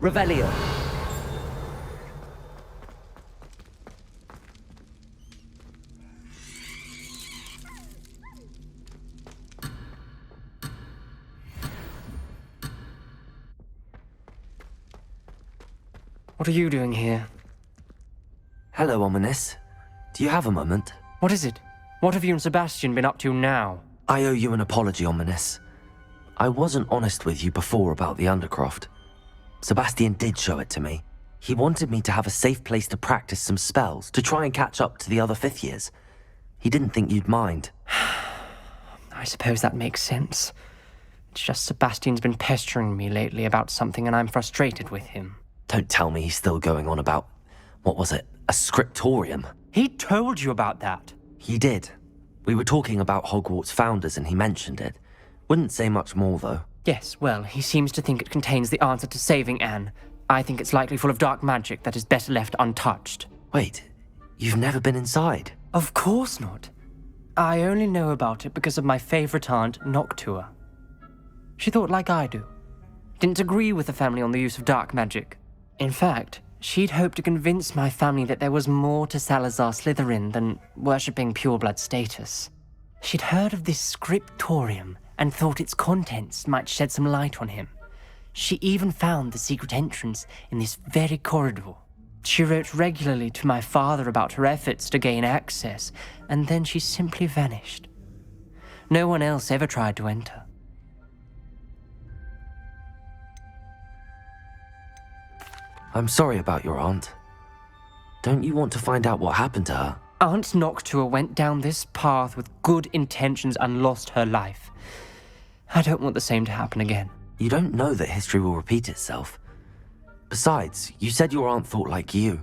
Revelio. What are you doing here? Hello, Ominous. Do you have a moment? What is it? What have you and Sebastian been up to now? I owe you an apology, Ominous. I wasn't honest with you before about the Undercroft. Sebastian did show it to me. He wanted me to have a safe place to practice some spells, to try and catch up to the other 5th years. He didn't think you'd mind. I suppose that makes sense. It's just Sebastian's been pestering me lately about something and I'm frustrated with him. Don't tell me he's still going on about, what was it, a scriptorium? He told you about that. He did. We were talking about Hogwarts founders and he mentioned it. Wouldn't say much more, though. Yes, well, he seems to think it contains the answer to saving Anne. I think it's likely full of dark magic that is better left untouched. Wait, you've never been inside? Of course not. I only know about it because of my favorite aunt, Noctua. She thought like I do. Didn't agree with the family on the use of dark magic. In fact, she'd hoped to convince my family that there was more to Salazar Slytherin than worshipping pureblood status. She'd heard of this scriptorium and thought its contents might shed some light on him. She even found the secret entrance in this very corridor. She wrote regularly to my father about her efforts to gain access, and then she simply vanished. No one else ever tried to enter. I'm sorry about your aunt. Don't you want to find out what happened to her? Aunt Noctua went down this path with good intentions and lost her life. I don't want the same to happen again. You don't know that history will repeat itself. Besides, you said your aunt thought like you.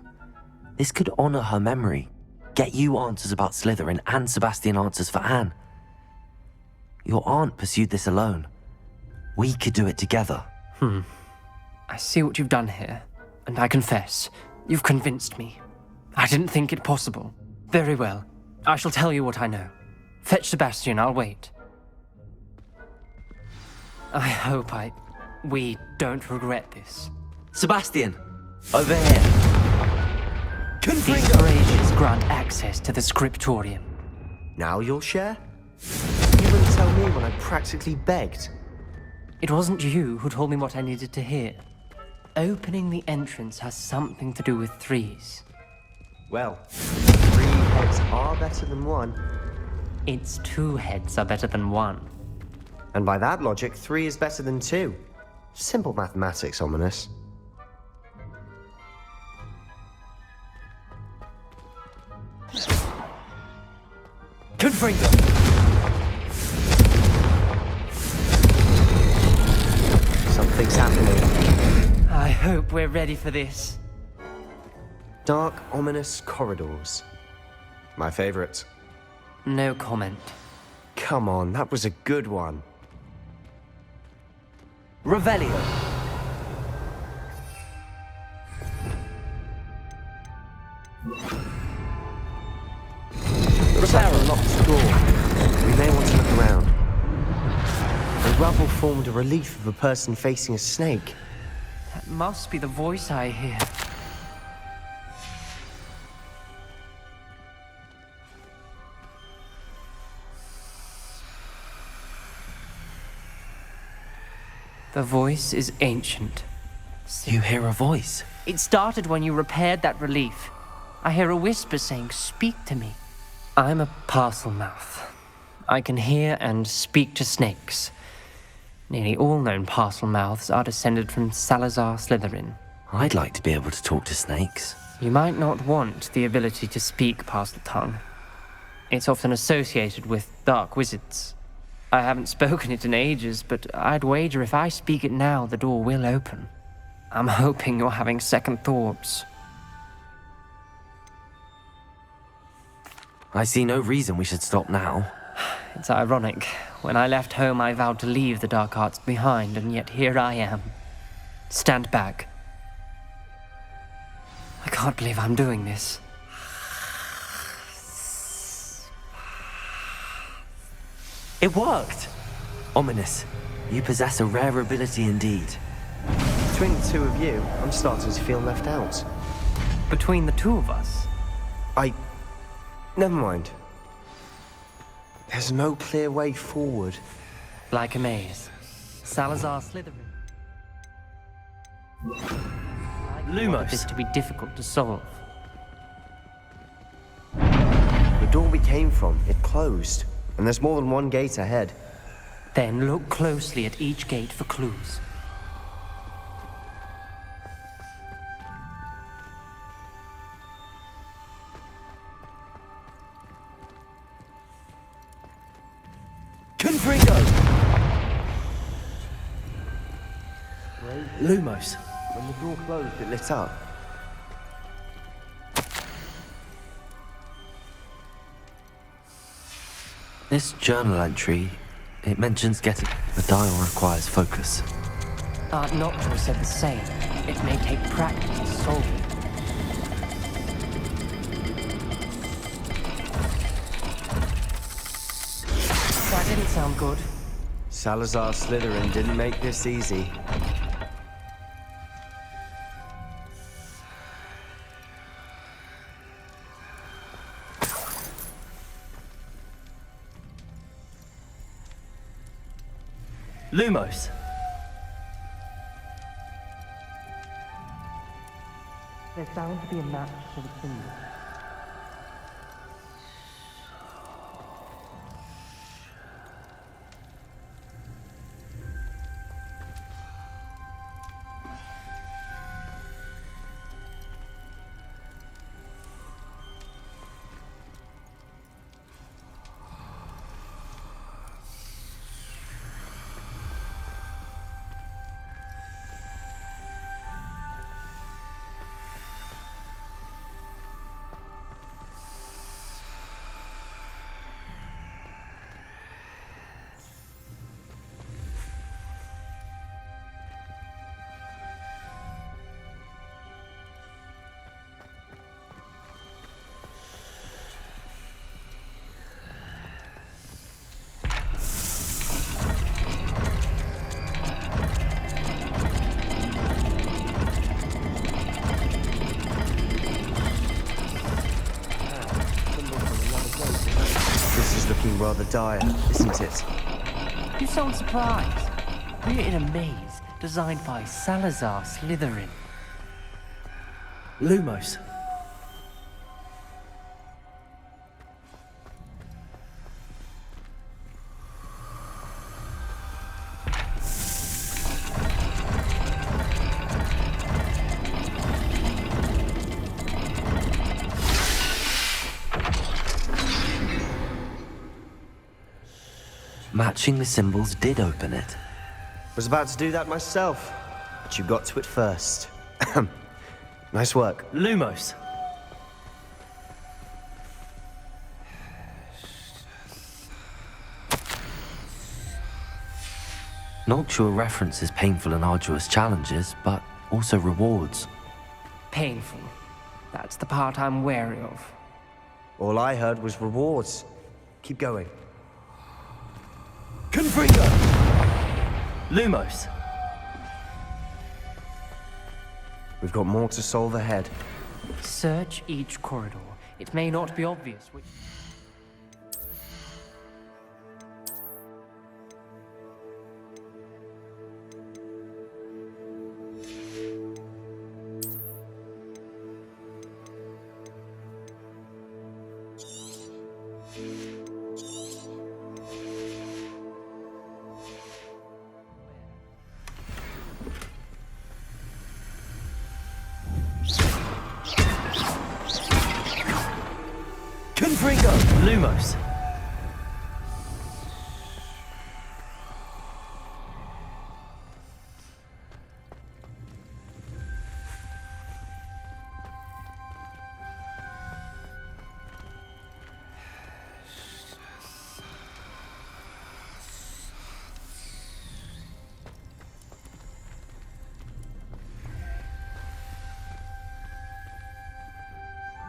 This could honor her memory, get you answers about Slytherin and Sebastian answers for Anne. Your aunt pursued this alone. We could do it together. I see what you've done here, and I confess, you've convinced me. I didn't think it possible. Very well. I shall tell you what I know. Fetch Sebastian, I'll wait. I hope we don't regret this. Sebastian! Over here! These braziers grant access to the scriptorium. Now you'll share? You wouldn't tell me when I practically begged. It wasn't you who told me what I needed to hear. Opening the entrance has something to do with threes. Well, 3 heads are better than 1. Its 2 heads are better than 1. And by that logic, 3 is better than 2. Simple mathematics, Ominous. Confringo! Something's happening. I hope we're ready for this. Dark, ominous corridors. My favorite. No comment. Come on, that was a good one. Revelio. Looks like a locked door. We may want to look around. The rubble formed a relief of a person facing a snake. That must be the voice I hear. The voice is ancient. You hear a voice? It started when you repaired that relief. I hear a whisper saying, "Speak to me." I'm a parcel mouth. I can hear and speak to snakes. Nearly all known parcel mouths are descended from Salazar Slytherin. I'd like to be able to talk to snakes. You might not want the ability to speak past the tongue. It's often associated with dark wizards. I haven't spoken it in ages, but I'd wager if I speak it now, the door will open. I'm hoping you're having second thoughts. I see no reason we should stop now. It's ironic. When I left home, I vowed to leave the dark arts behind, and yet here I am. Stand back. I can't believe I'm doing this. It worked! Ominous, you possess a rare ability indeed. Between the two of you, I'm starting to feel left out. Between the two of us, Never mind. There's no clear way forward. like a maze. Salazar Slytherin. Lumos. This to be difficult to solve. The door we came from, it closed. And there's more than one gate ahead. Then look closely at each gate for clues. Confringo! Lumos. When the door closed, it lit up. This journal entry, it mentions getting... The dial requires focus. Aunt Noctua said the same. It may take practice to solve it. That didn't sound good. Salazar Slytherin didn't make this easy. Lumos. There's bound to be a match to the symbol. This is looking rather dire, isn't it? You sound surprised. We're in a maze designed by Salazar Slytherin. Lumos. Matching the symbols did open it. Was about to do that myself, but you got to it first. Nice work. Lumos. Noctua references painful and arduous challenges, but also rewards. Painful. That's the part I'm wary of. All I heard was rewards. Keep going. Confringo. Lumos. We've got more to solve ahead. Search each corridor. It may not be obvious which... Confringo. Lumos.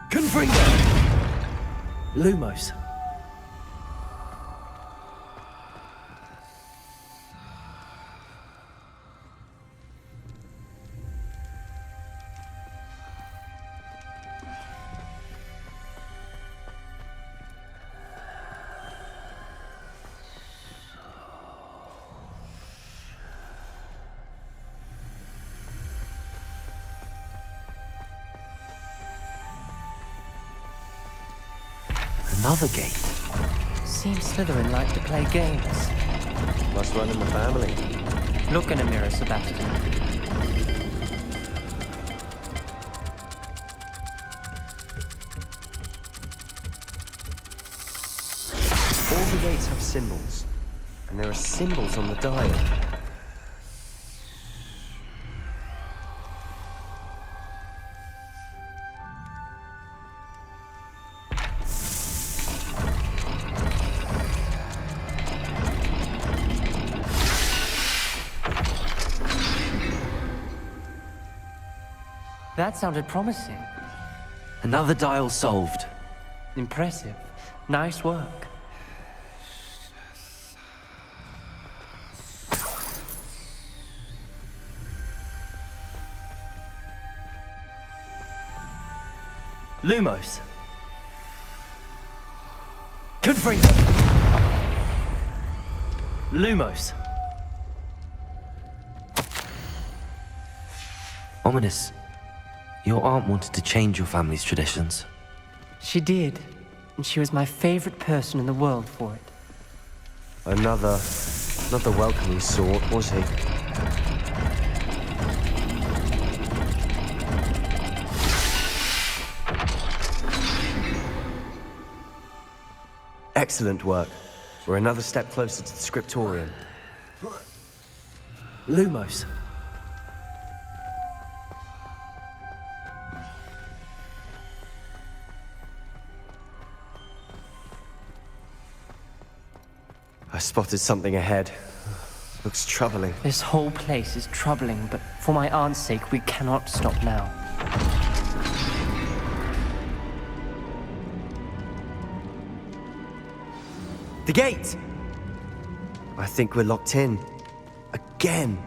Confringo. Lumos. Another gate. Seems Slytherin like to play games. Must run in the family. Look in a mirror, Sebastian. All the gates have symbols, and there are symbols on the dial. That sounded promising. Another dial solved. Impressive. Nice work. Lumos. Confringo. Lumos. Ominous. Your aunt wanted to change your family's traditions. She did, and she was my favorite person in the world for it. Another welcoming sort, was he? Excellent work. We're another step closer to the scriptorium. Lumos. I spotted something ahead. Looks troubling. This whole place is troubling, but for my aunt's sake, we cannot stop now. The gate! I think we're locked in. Again.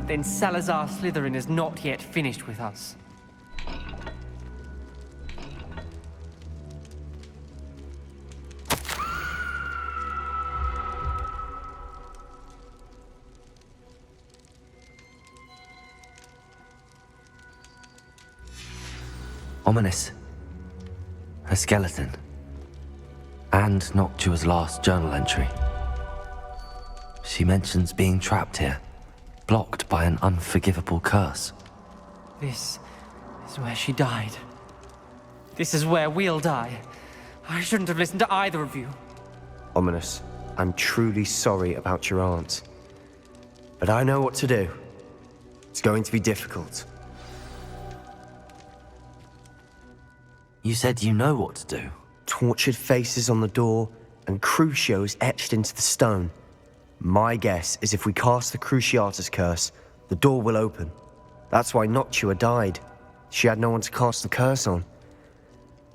Then Salazar Slytherin is not yet finished with us. Ominous. A skeleton. And Noctua's last journal entry. She mentions being trapped here, blocked by an unforgivable curse. This is where she died. This is where we'll die. I shouldn't have listened to either of you. Ominous, I'm truly sorry about your aunt. But I know what to do. It's going to be difficult. You said you know what to do. Tortured faces on the door and Crucios etched into the stone. My guess is if we cast the Cruciatus curse, the door will open. That's why Noctua died. She had no one to cast the curse on.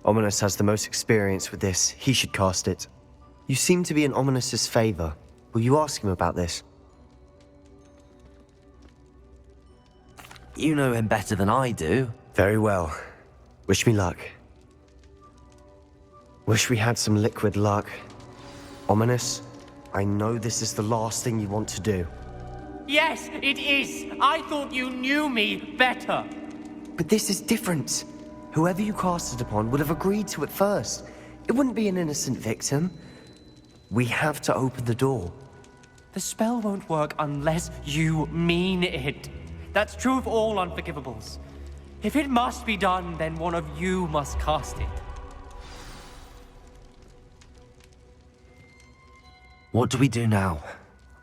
Ominous has the most experience with this. He should cast it. You seem to be in Ominous's favor. Will you ask him about this? You know him better than I do. Very well. Wish me luck. Wish we had some liquid luck. Ominous, I know this is the last thing you want to do. Yes, it is. I thought you knew me better. But this is different. Whoever you cast it upon would have agreed to it first. It wouldn't be an innocent victim. We have to open the door. The spell won't work unless you mean it. That's true of all unforgivables. If it must be done, then one of you must cast it. What do we do now?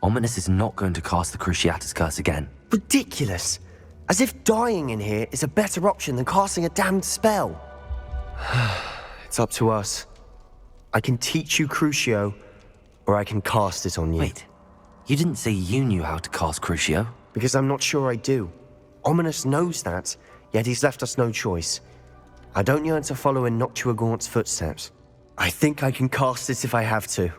Ominous is not going to cast the Cruciatus curse again. Ridiculous. As if dying in here is a better option than casting a damned spell. It's up to us. I can teach you Crucio, or I can cast it on you. Wait, you didn't say you knew how to cast Crucio? Because I'm not sure I do. Ominous knows that, yet he's left us no choice. I don't yearn to follow in Noctua Gaunt's footsteps. I think I can cast it if I have to.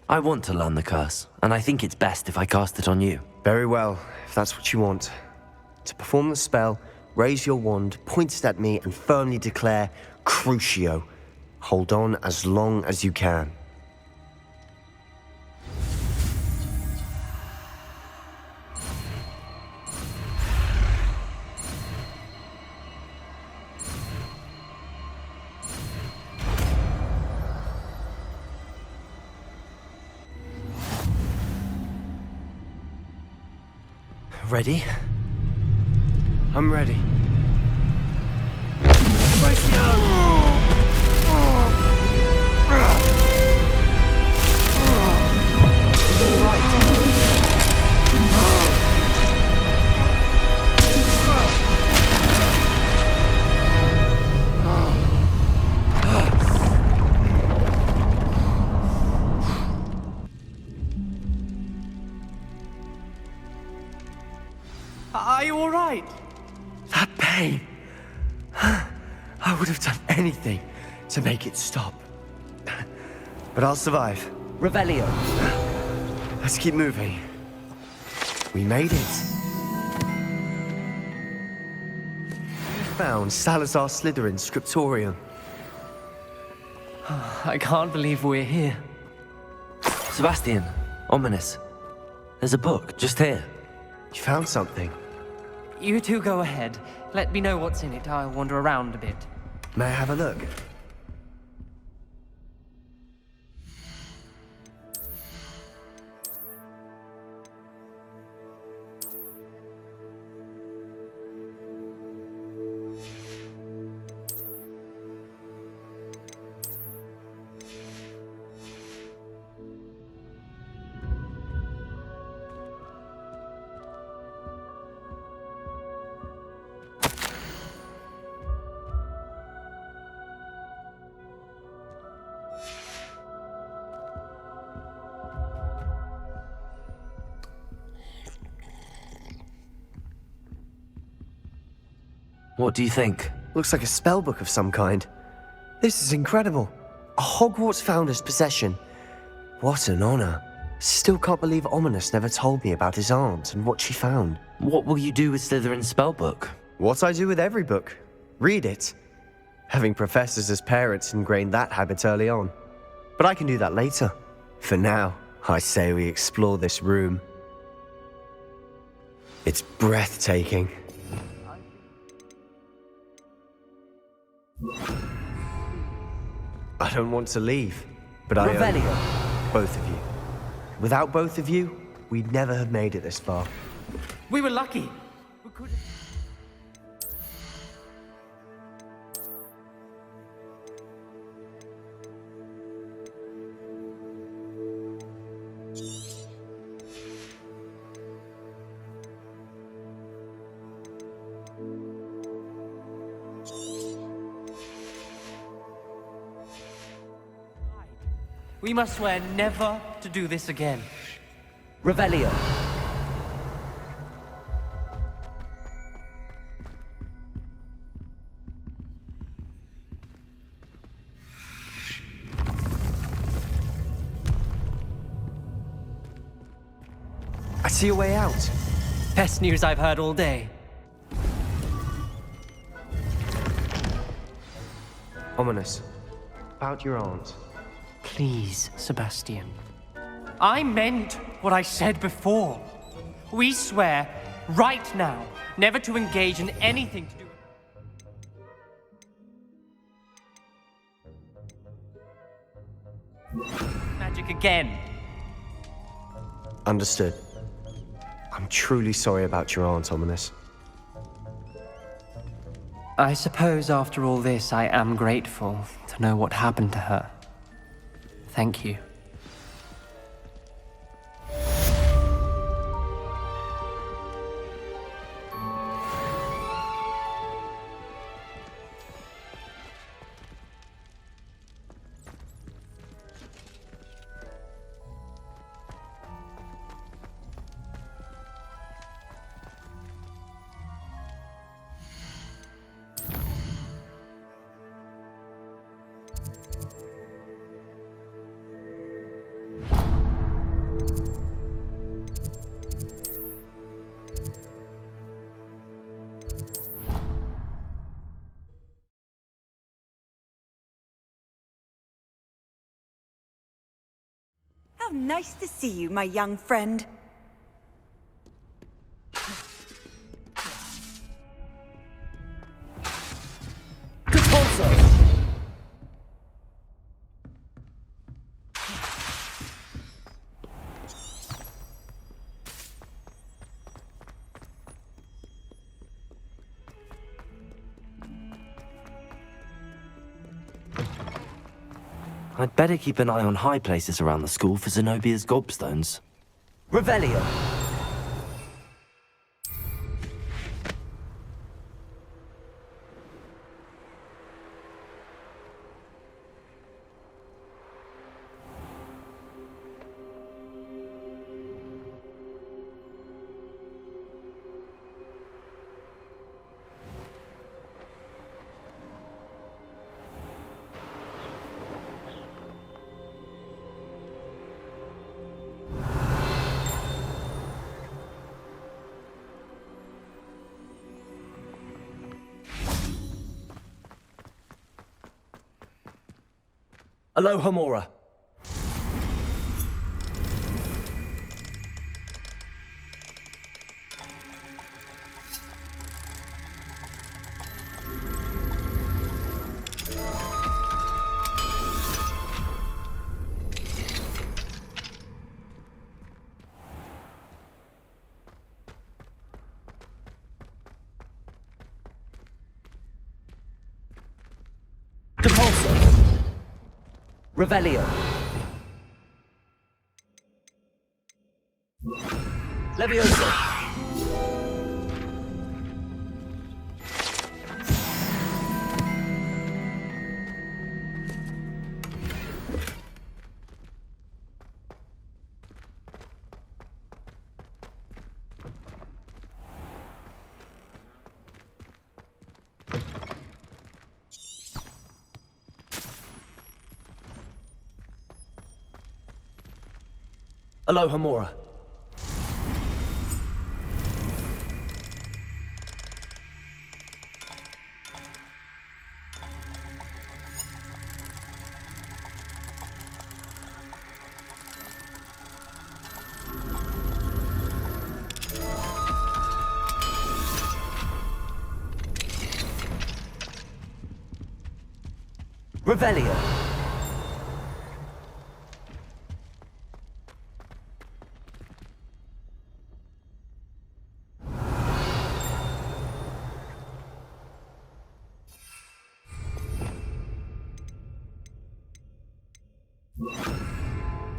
I want to learn the curse, and I think it's best if I cast it on you. Very well, if that's what you want. To perform the spell, raise your wand, point it at me, and firmly declare, Crucio. Hold on as long as you can. Ready? I'm ready. Are you all right? That pain. I would have done anything to make it stop. But I'll survive. Revelio. Let's keep moving. We made it. We found Salazar Slytherin's scriptorium. I can't believe we're here. Sebastian, ominous. There's a book just here. You found something. You two go ahead. Let me know what's in it. I'll wander around a bit. May I have a look? What do you think? Looks like a spellbook of some kind. This is incredible. A Hogwarts founder's possession. What an honor. Still can't believe Ominous never told me about his aunt and what she found. What will you do with Slytherin's spellbook? What I do with every book. Read it. Having professors as parents ingrained that habit early on. But I can do that later. For now, I say we explore this room. It's breathtaking. I don't want to leave, but I owe both of you. Without both of you, we'd never have made it this far. We were lucky. We could have... We must swear never to do this again. Revelio. I see a way out. Best news I've heard all day. Ominous. About your aunt. Please, Sebastian. I meant what I said before. We swear, right now, never to engage in anything to do with magic again. Understood. I'm truly sorry about your aunt, Ominous. I suppose after all this, I am grateful to know what happened to her. Thank you. How nice to see you, my young friend. I'd better keep an eye on high places around the school for Zenobia's gobstones. Revelio. Aloha Mora. Depulso. Revelio. Levioso. Aloha Mora. Revelio.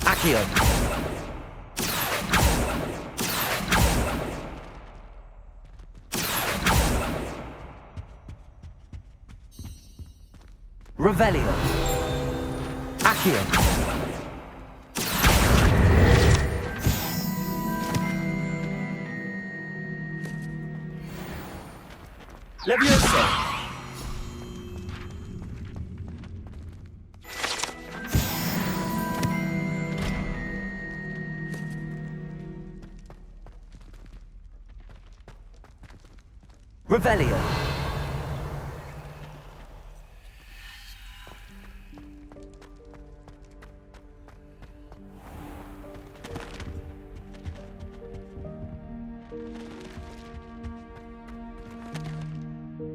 Accio. Revelio. Accio. Levioso. Revelio.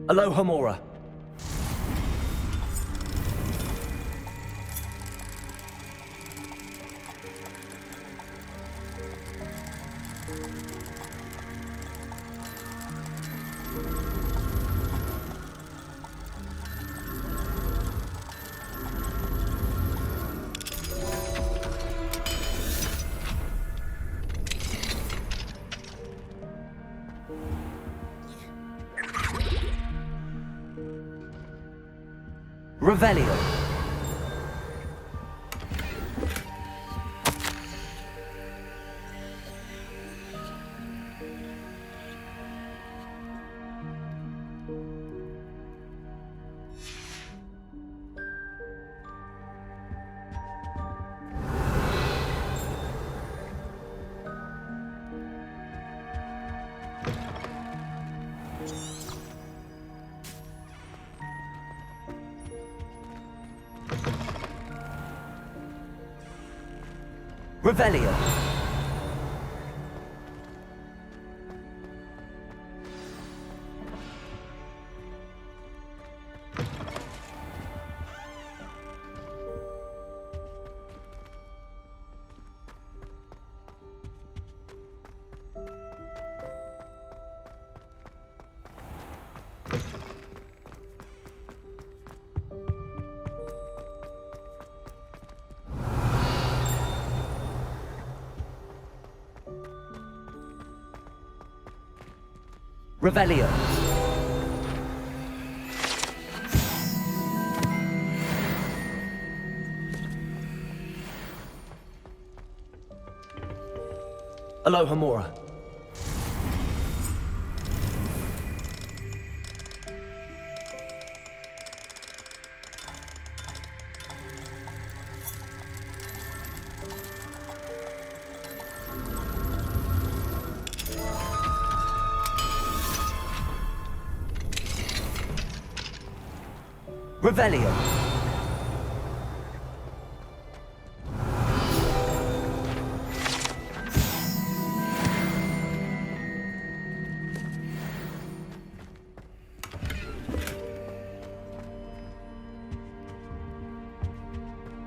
Aloha Mora. Revelio. Revelio. Revelio. Alohomora. Revelio.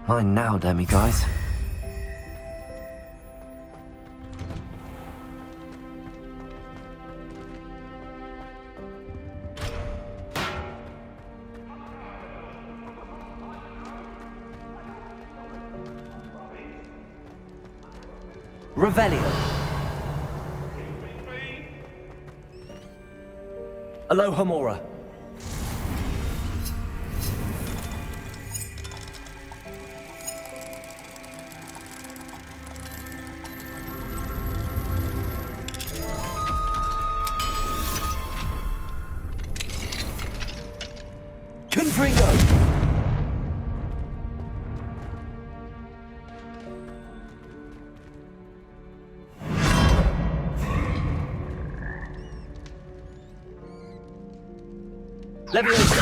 Mine now, demi-guys. Revelio. Alohomora. Confringo. Leviosa.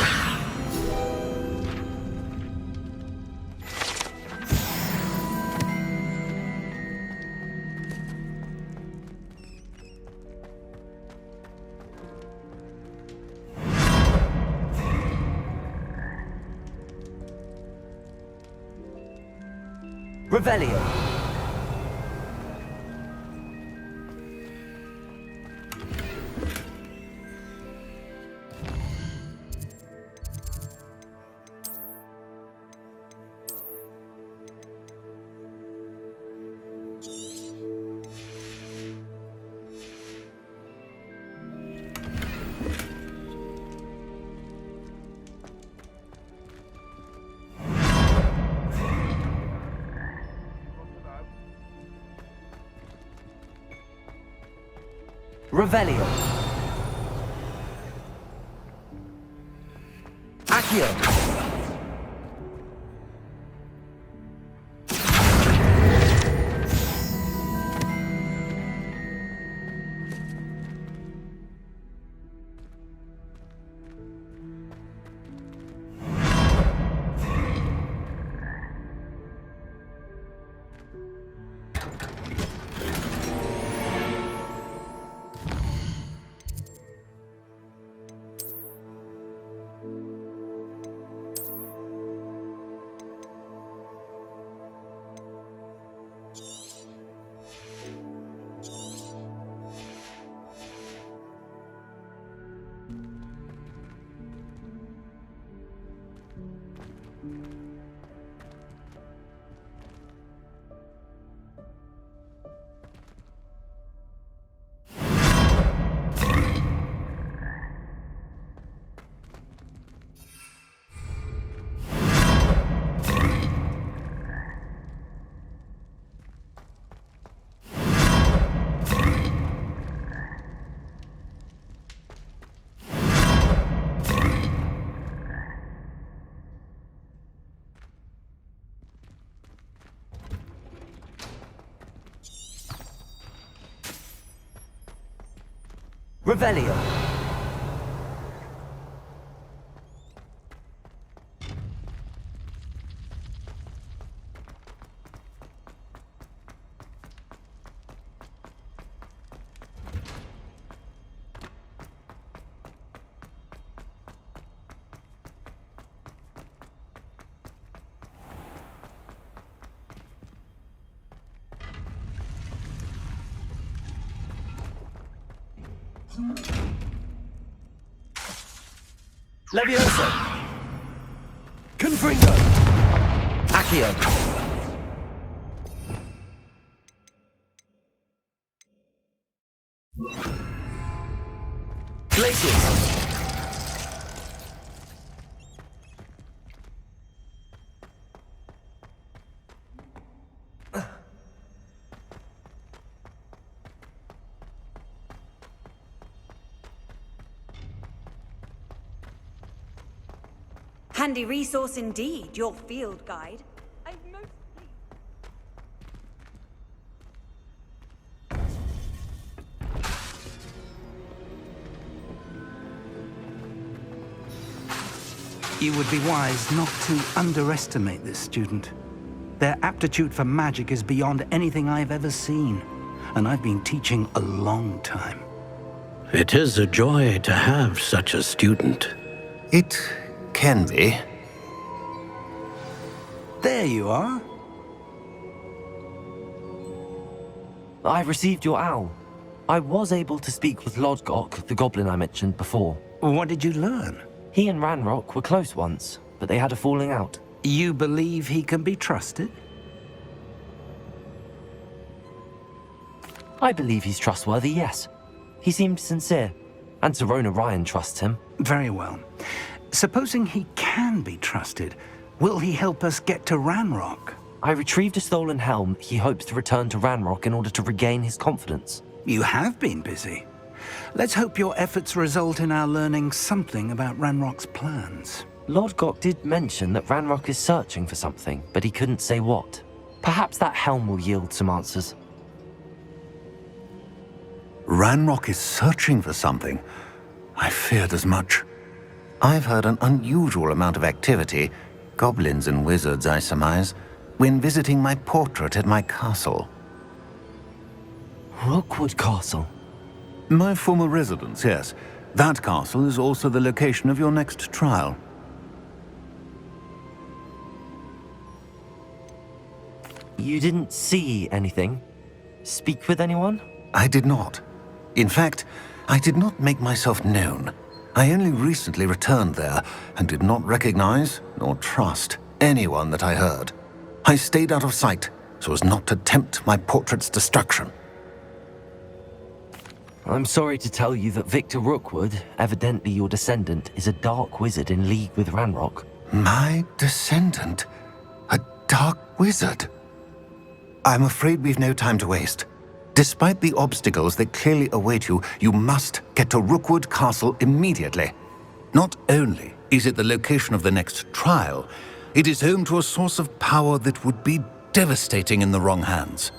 Revelio. Revelio. Accio. Revelio. Leviosa. Confringo. Accio. Glaciers. Handy resource indeed, your field guide. I'm most pleased. You would be wise not to underestimate this student. Their aptitude for magic is beyond anything I've ever seen, and I've been teaching a long time. It is a joy to have such a student. It can be. There you are. I received your owl. I was able to speak with Lodgok, the goblin I mentioned before. What did you learn? He and Ranrock were close once, but they had a falling out. You believe he can be trusted? I believe he's trustworthy, yes. He seemed sincere, and Serona Ryan trusts him. Very well. Supposing he can be trusted, will he help us get to Ranrock? I retrieved a stolen helm he hopes to return to Ranrock in order to regain his confidence. You have been busy. Let's hope your efforts result in our learning something about Ranrock's plans. Lodgok did mention that Ranrock is searching for something, but he couldn't say what. Perhaps that helm will yield some answers. Ranrock is searching for something. I feared as much. I've heard an unusual amount of activity, goblins and wizards, I surmise, when visiting my portrait at my castle. Rookwood Castle. My former residence, yes. That castle is also the location of your next trial. You didn't see anything? Speak with anyone? I did not. In fact, I did not make myself known. I only recently returned there and did not recognize nor trust anyone that I heard. I stayed out of sight so as not to tempt my portrait's destruction. I'm sorry to tell you that Victor Rookwood, evidently your descendant, is a dark wizard in league with Ranrock. My descendant? A dark wizard? I'm afraid we've no time to waste. Despite the obstacles that clearly await you, you must get to Rookwood Castle immediately. Not only is it the location of the next trial, it is home to a source of power that would be devastating in the wrong hands.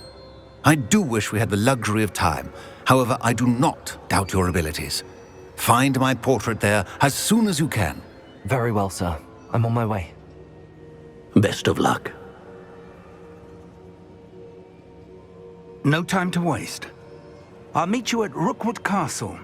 I do wish we had the luxury of time. However, I do not doubt your abilities. Find my portrait there as soon as you can. Very well, sir. I'm on my way. Best of luck. No time to waste. I'll meet you at Rookwood Castle.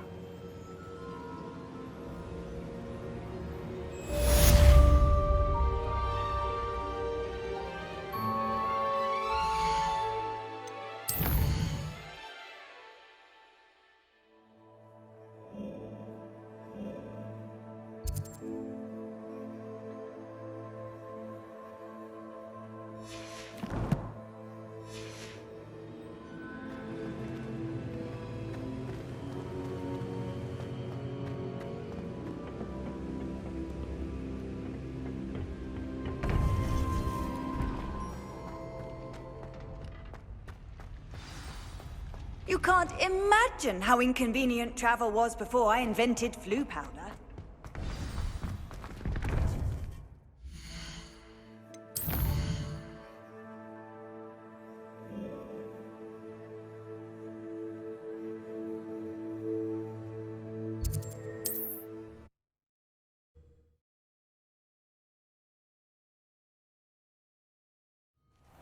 You can't imagine how inconvenient travel was before I invented flu powder.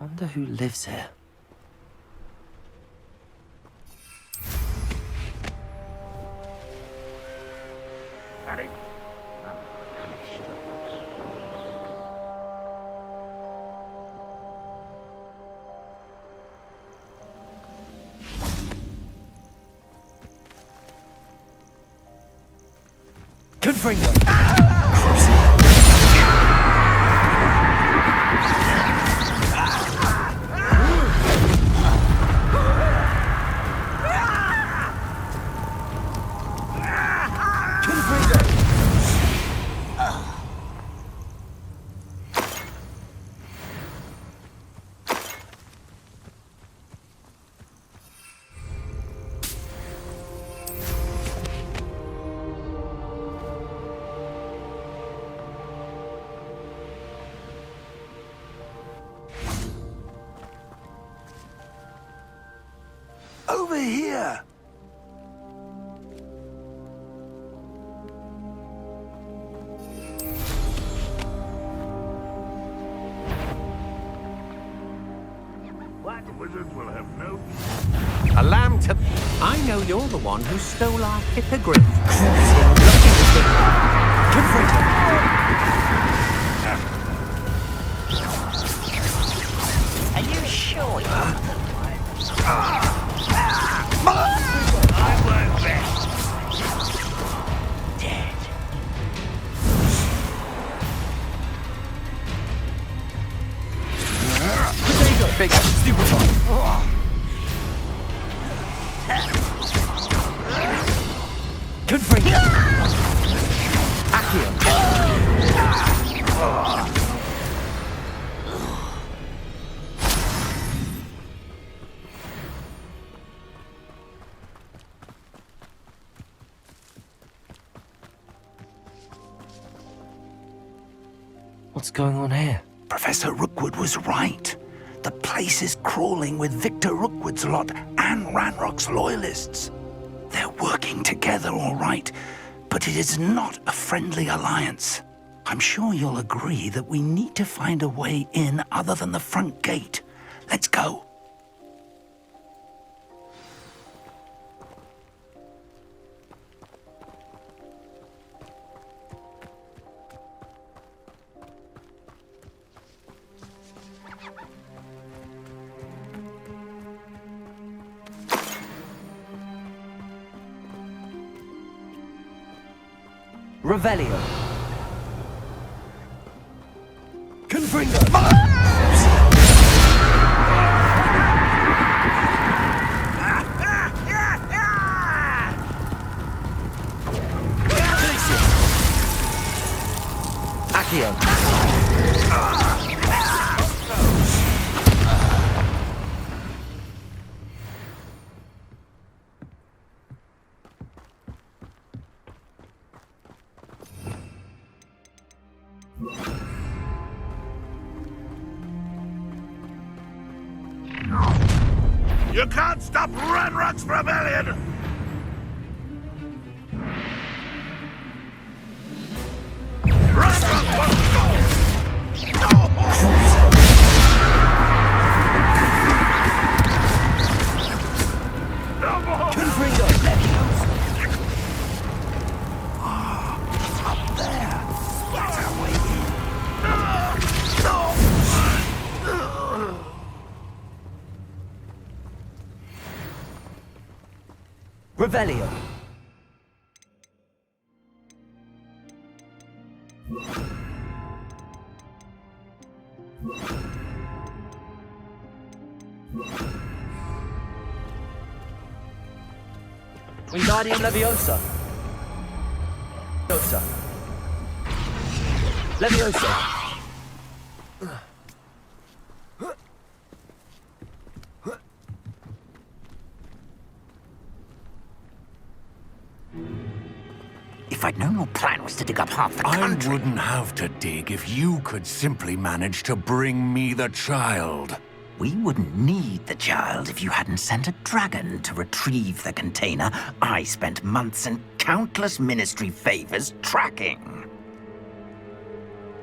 Wonder who lives here. Confringo. over here! A lamb to... I know you're the one who stole our hippogriff. Are you sure dead? There you go, big stupefy. Confringo. Accio. What's going on here? Professor Rookwood was right. The place is crawling with Victor Rookwood's lot and Ranrock's loyalists. They're working together, all right, but it is not a friendly alliance. I'm sure you'll agree that we need to find a way in other than the front gate. Let's go. Revelio. Confringo. Accio. You can't stop Ranrock's rebellion! Ranrock won't go! No more! Confringo. Up there. That's our way in. Revelio. Wingardium Leviosa. Leviosa. If I'd known your plan was to dig up half the country... I wouldn't have to dig if you could simply manage to bring me the child. We wouldn't need the child if you hadn't sent a dragon to retrieve the container I spent months and countless ministry favors tracking.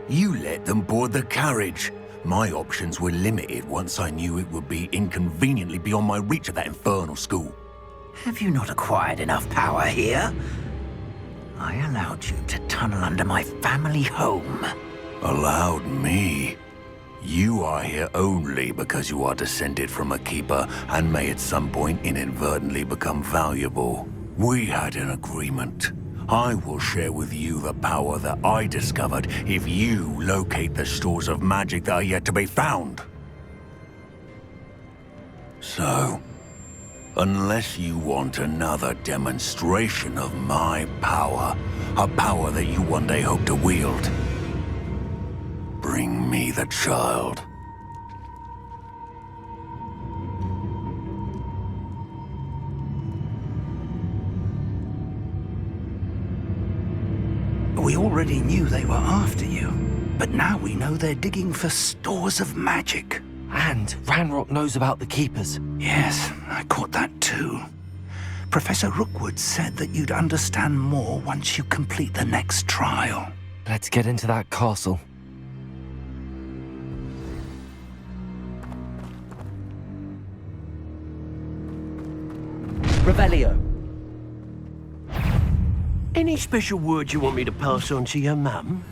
You let them board the carriage. My options were limited once I knew it would be inconveniently beyond my reach at that infernal school. Have you not acquired enough power here? I allowed you to tunnel under my family home. Allowed me? You are here only because you are descended from a keeper and may at some point inadvertently become valuable. We had an agreement. I will share with you the power that I discovered if you locate the stores of magic that are yet to be found. So, unless you want another demonstration of my power, a power that you one day hope to wield, bring me the child. We already knew they were after you, but now we know they're digging for stores of magic. And Ranrock knows about the Keepers. Yes, I caught that too. Professor Rookwood said that you'd understand more once you complete the next trial. Let's get into that castle. Revelio. Any special words you want me to pass on to your mum?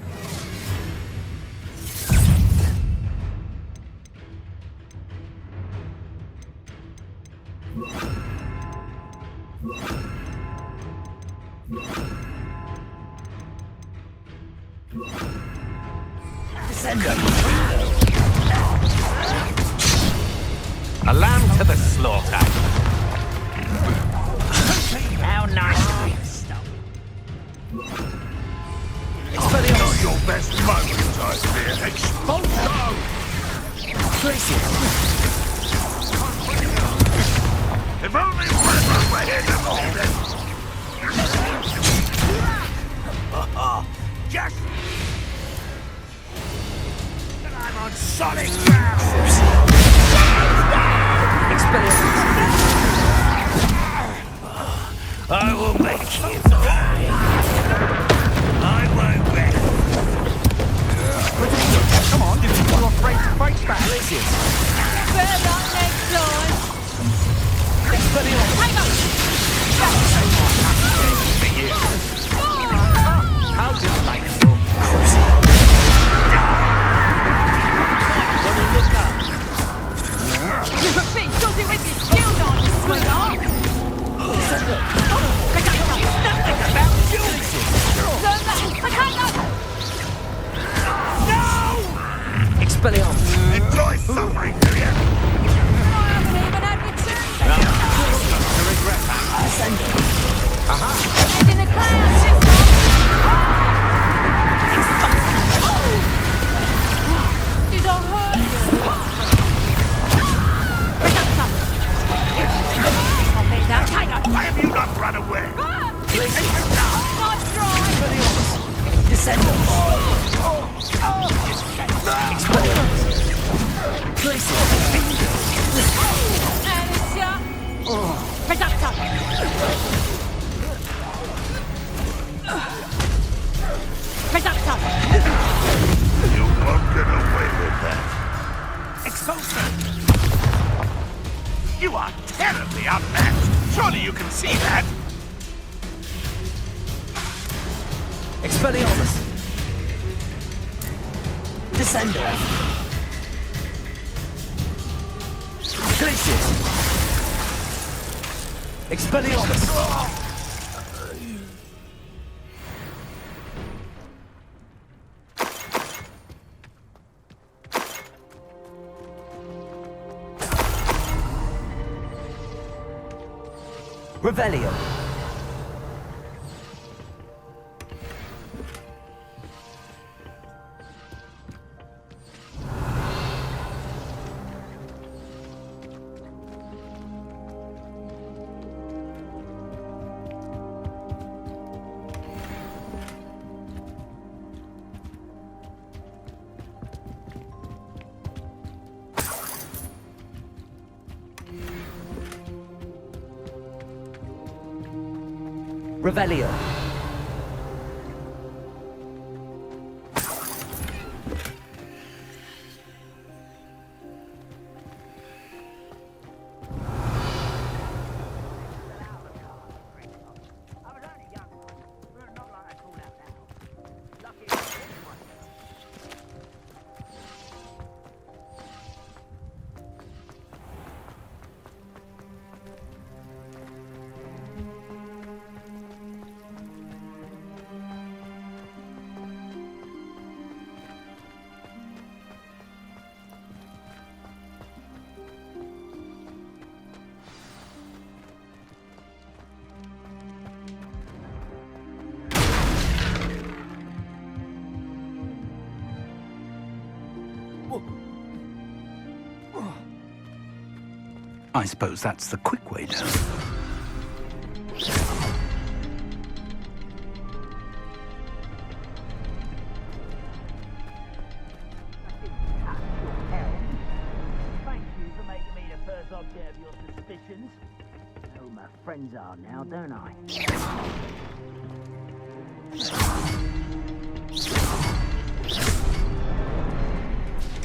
A lamb to the slaughter. How nice. Not your best moment, I fear. Expulso! If only Redman were here to hold it! Yes! And I'm on solid ground! I will make you cry. I won't rest. Come on, you're not afraid to fight back. Better not next time. How delightful. You're a bit dodgy with your shield on, sweetheart. Expelliarmus. Enjoy suffering, do you? I haven't even had the chance. Head in the clouds, this one. Did I hurt you? Why have you not run away? Nice try. And it's shut. Reductor. Reductor. You won't get away with that. Expulso! You are terribly outmatched. Surely you can see that. Expelliarmus. Descendo. Glacius. Expelliarmus. Revelio. Revelio. I suppose that's the quick way down. friends are now, don't I?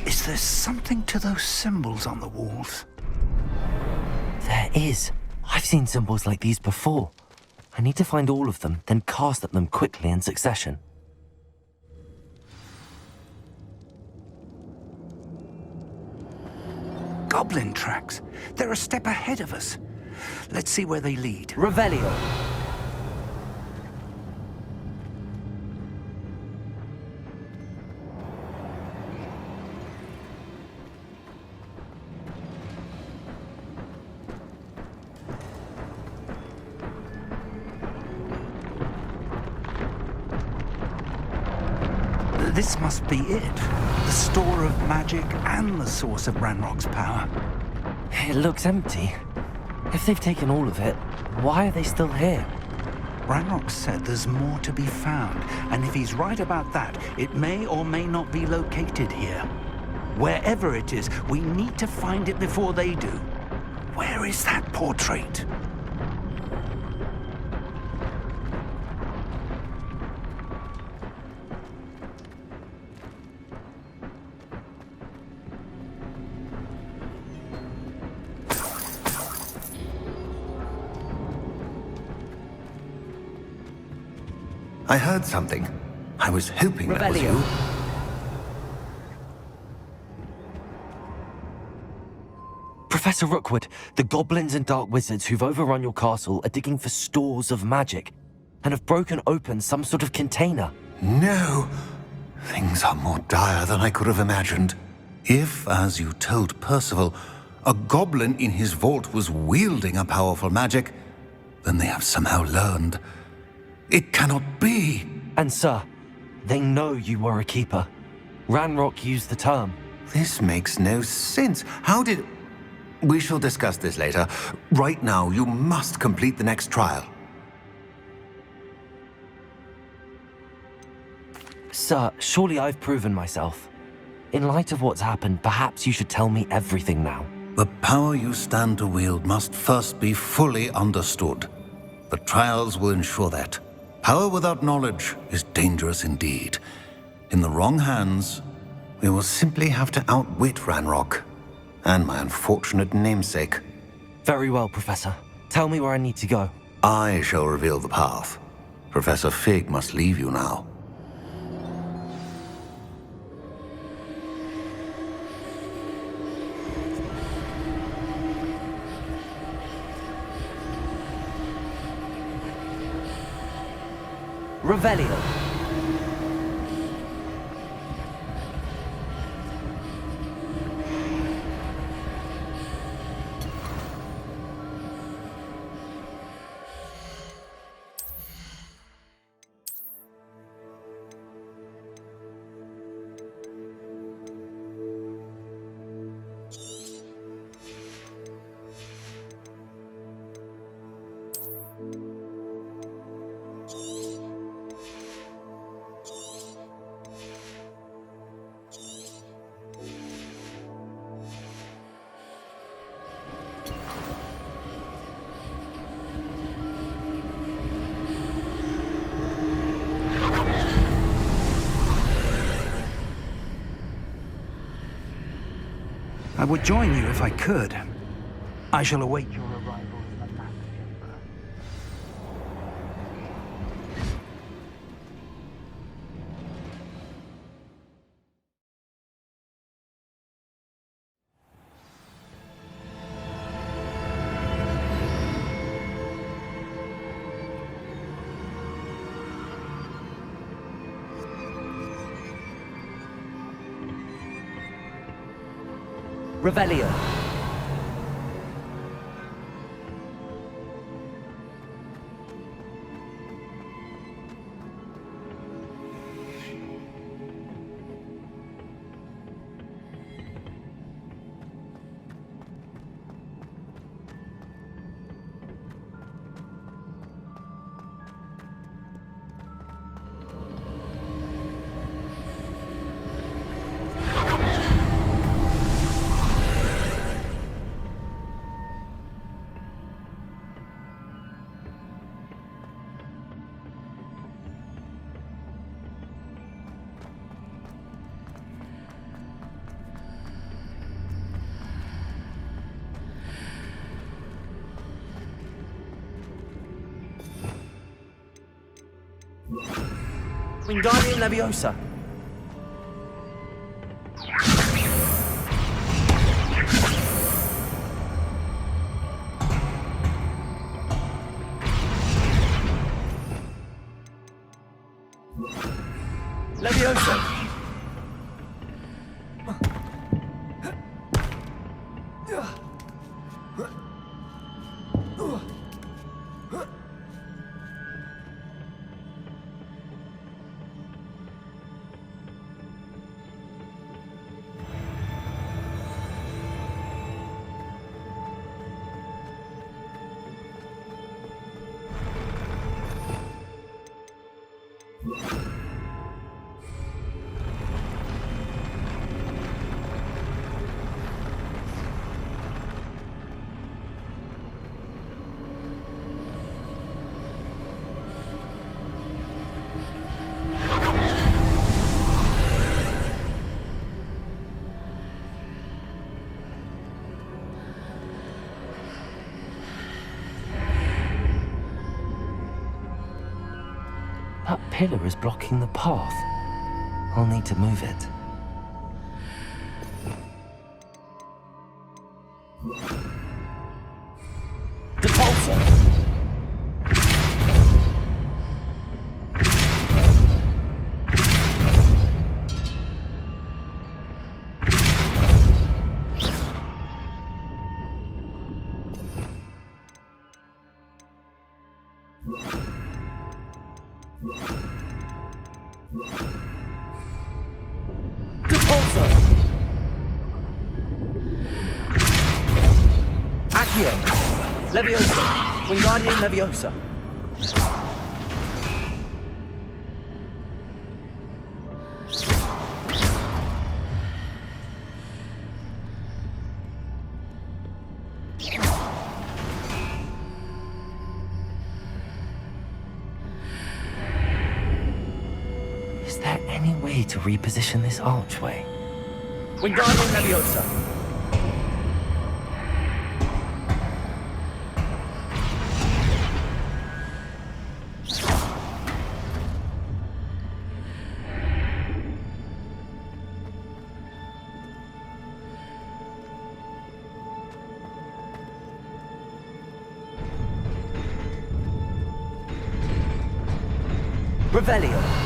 Is there something to those symbols on the walls? There is. I've seen symbols like these before. I need to find all of them, then cast at them quickly in succession. Goblin tracks. They're a step ahead of us. Let's see where they lead. Revelio. This must be it. The store of magic and the source of Ranrock's power. It looks empty. If they've taken all of it, why are they still here? Ranrock said there's more to be found, and if he's right about that, it may or may not be located here. Wherever it is, we need to find it before they do. Where is that portrait? I heard something. I was hoping that was you. Professor Rookwood, the goblins and dark wizards who've overrun your castle are digging for stores of magic and have broken open some sort of container. No! Things are more dire than I could have imagined. If, as you told Percival, a goblin in his vault was wielding a powerful magic, then they have somehow learned. It cannot be! And sir, they know you were a keeper. Ranrock used the term. This makes no sense. How did... We shall discuss this later. Right now, you must complete the next trial. Sir, surely I've proven myself. In light of what's happened, perhaps you should tell me everything now. The power you stand to wield must first be fully understood. The trials will ensure that. Power without knowledge is dangerous indeed. In the wrong hands, we will simply have to outwit Ranrock and my unfortunate namesake. Very well, Professor. Tell me where I need to go. I shall reveal the path. Professor Fig must leave you now. Revelio. I would join you if I could. I shall await your arrival in the map chamber. Revelio. Wingardium Leviosa. Leviosa. That pillar is blocking the path. I'll need to move it. Leviosa. Wingardium Leviosa. Is there any way to reposition this archway? Wingardium Leviosa. Revelio.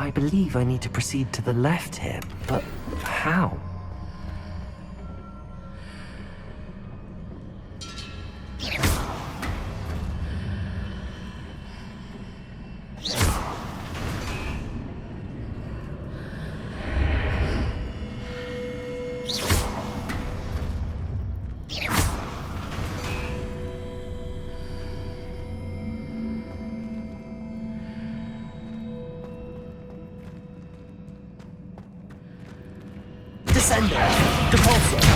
I believe I need to proceed to the left here, but how? Ascending. Depulso.